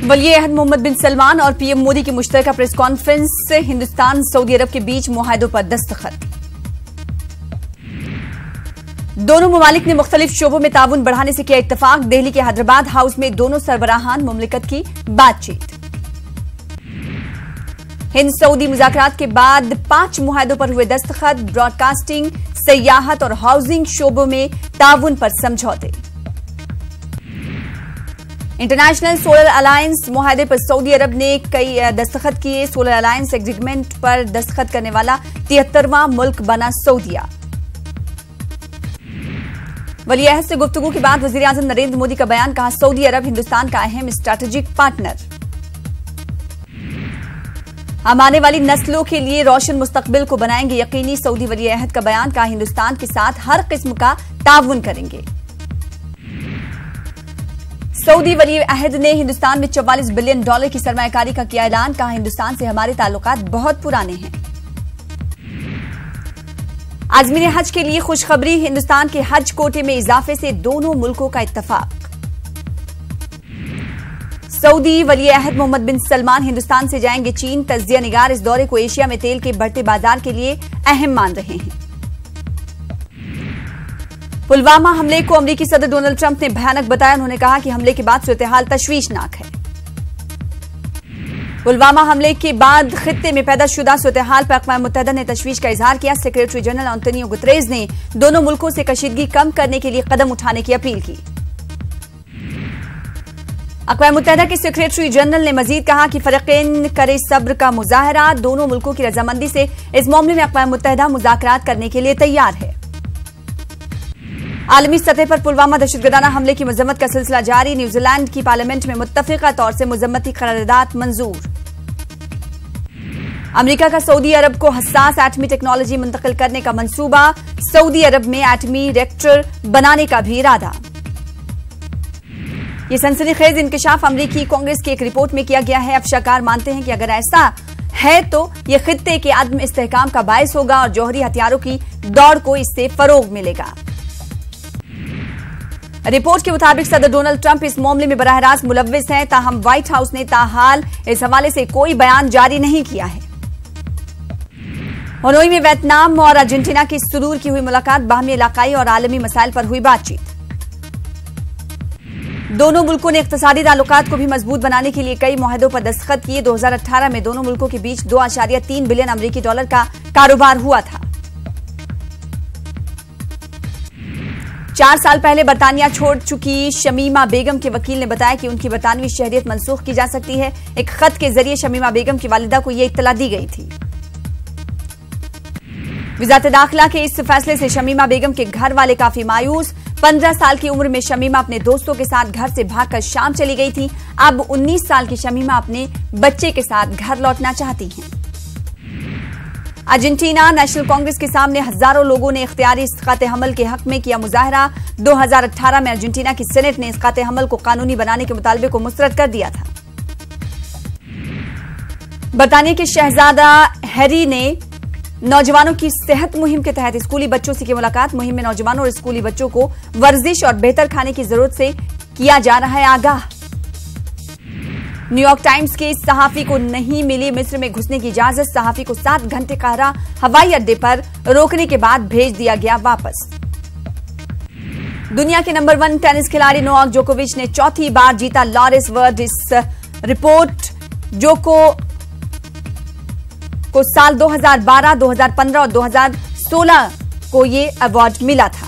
वली-ए-अहद मोहम्मद बिन सलमान और पीएम मोदी की मुश्तरका press conference से हिंदुस्तान सऊदी अरब के बीच मुआहदों पर दस्तखत। दोनों ममालिक ने मुख्तलिफ शोबों में ताउन बढ़ाने से किया इत्तफाक। दिल्ली के हैदराबाद हाउस में दोनों सरबराहान मुमलिकत की बातचीत। हिंद सऊदी मुज़ाकरात के बाद 5 मुआहदों पर हुए दस्तखत। ब्रॉडकास्टिंग, सयाहत और हाउसिंग शोबों में ताउन पर समझौते। इंटरनेशनल सोलर अलायंस मुआहदे पर सऊदी अरब ने कई दस्तखत किए। सोलर अलायंस एग्रीमेंट पर दस्तखत करने वाला 73वां मुल्क बना सऊदीया। वली-ए-अहद से गुफ्तगू के बाद वजीर आजम नरेंद्र मोदी का बयान, कहा सऊदी अरब हिंदुस्तान का अहम स्ट्रैटेजिक पार्टनर। हम आने वाली नस्लों के लिए रोशन मुस्तकबिल को बनाएंगे यकीनी। सऊदी वली-ए-अहद का बयान, कहा हिंदुस्तान के साथ हर किस्म का ताउन करेंगे। सऊदी वली-ए-अहद ने हिंदुस्तान में $44 बिलियन की सरमायाकारी का किया ऐलान। कहा हिंदुस्तान से हमारे ताल्लुकात बहुत पुराने हैं। आज़मीन हज के लिए खुशखबरी, हिंदुस्तान के हज कोटे में इजाफे से दोनों मुल्कों का इत्तफाक। सऊदी वली-ए-अहद मोहम्मद बिन सलमान हिंदुस्तान से जाएंगे चीन। तज्जिया निगार इस दौरे को एशिया में तेल के बढ़ते बाजार के लिए अहम मान रहे हैं। पुलवामा हमले को अमेरिकी सदर डोनाल्ड ट्रंप ने भयानक बताया। उन्होंने कहा कि हमले के बाद सूरत-ए-हाल तशवीशनाक है। पुलवामा हमले के बाद खित्ते में पैदा शुदा सूरत-ए-हाल पर अक़वाम मुत्तहिदा ने तशवीश का इजहार किया। सेक्रेटरी जनरल एंटोनियो गुतरेज ने दोनों मुल्कों से कशीदगी कम करने के लिए कदम उठाने की अपील की। अक़वाम मुत्तहिदा के सेक्रेटरी जनरल ने मजीद कहा कि फरीक़ैन करे सब्र का मुजाहरा। दोनों मुल्कों की रजामंदी से इस मामले में अक़वाम मुत्तहिदा मुज़ाकरात करने के लिए तैयार है। आलमी सतह पर पुलवामा दहशतगर्दाना हमले की मजम्मत का सिलसिला जारी। न्यूजीलैंड की पार्लियामेंट में मुत्तफ़िक़ा तौर से मजम्मती करारदाद मंजूर। अमेरिका का सऊदी अरब को हसास एटमी टेक्नोलॉजी मुंतकिल करने का मंसूबा। सऊदी अरब में एटमी रिएक्टर बनाने का भी इरादा। यह सनसनीखेज इंकशाफ अमेरिकी कांग्रेस की एक रिपोर्ट में किया गया है। अफशाकार मानते हैं कि अगर ऐसा है तो यह खित्ते के अदम इस्तेहकाम का बायस होगा और जौहरी हथियारों की दौड़ को इससे फरोग मिलेगा। रिपोर्ट के मुताबिक सदर डोनाल्ड ट्रंप इस मामले में बराह रास्त मुलव्विस हैं। ताहम व्हाइट हाउस ने ताहाल इस हवाले से कोई बयान जारी नहीं किया है। हनोई में वियतनाम और अर्जेंटीना की सुरूर की हुई मुलाकात। बाहमी इलाकाई और आलमी मसाइल पर हुई बातचीत। दोनों मुल्कों ने इक्तिसादी ताल्लुकात को भी मजबूत बनाने के लिए कई मुआहदों पर दस्तखत किए। 2018 में दोनों मुल्कों के बीच $2.3 बिलियन अमेरिकी डॉलर का कारोबार हुआ था। 4 साल पहले बरतानिया छोड़ चुकी शमीमा बेगम के वकील ने बताया कि उनकी बरतानवी शहरियत मनसूख की जा सकती है। एक खत के जरिए शमीमा बेगम की वालिदा को यह इत्तला दी गई थी। वज़ारत दाखिला के इस फैसले से शमीमा बेगम के घर वाले काफी मायूस। 15 साल की उम्र में शमीमा अपने दोस्तों के साथ घर से भागकर शाम चली गई थी। अब 19 साल की शमीमा अपने बच्चे के साथ घर लौटना चाहती हैं। अर्जेंटीना नेशनल कांग्रेस के सामने हजारों लोगों ने इख्तियारी इस्क़ात हमल के हक में किया मुजाहरा। 2018 में अर्जेंटीना की सेनेट ने इस्क़ात हमल को कानूनी बनाने के मुतालबे को मुस्तरद कर दिया था। बरतानिया के शहजादा हैरी ने नौजवानों की सेहत मुहिम के तहत स्कूली बच्चों से की मुलाकात। मुहिम में नौजवानों और स्कूली बच्चों को वर्जिश और बेहतर खाने की जरूरत से किया जा रहा है आगाह। न्यूयॉर्क टाइम्स के सहाफी को नहीं मिली मिस्र में घुसने की इजाजत। सहाफी को 7 घंटे कायरा हवाई अड्डे पर रोकने के बाद भेज दिया गया वापस। दुनिया के नंबर 1 टेनिस खिलाड़ी नोवाक जोकोविच ने चौथी बार जीता लॉरिस वर्ल्ड। इस रिपोर्ट जोको को साल 2012, 2015 और 2016 को ये अवार्ड मिला था।